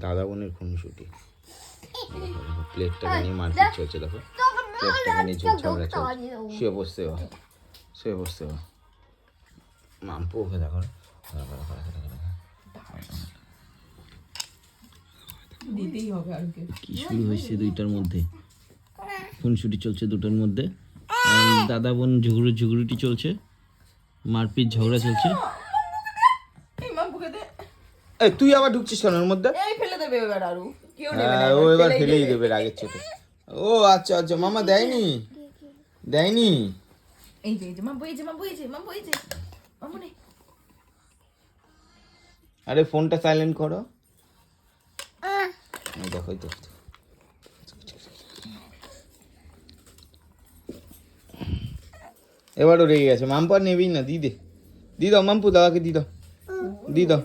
দাদা বোনের খুনসুটি। প্লেটটাকে নিয়ে মারপিট চলছে, দেখো প্লেটটাকে নিয়ে ঝামেলা চলছে। শুয়ে বসতে হবে, শুয়ে বসতে হবে। মাম্পু ওকে দেখো, কি শুরু হয়েছে দুইটার মধ্যে, খুনসুটি চলছে দুটোর মধ্যে। দাদা বোন ঝুগড়ুটি চলছে, মারপিট ঝগড়া চলছে। এই তুই আবার ঢুকছিস কেন ওর মধ্যে? ও এবার ফেলেই দেবে রাগের চোটে। ও আচ্ছা আচ্ছা, মামা দেয়নি দেয়নি। আরে ফোনটা সাইলেন্ট করো। দেখো তো, এবারও রেগে গেছে। মাম্পু আর নেবেই না, দি দাও মাম্পু, দাদাকে দি দাও।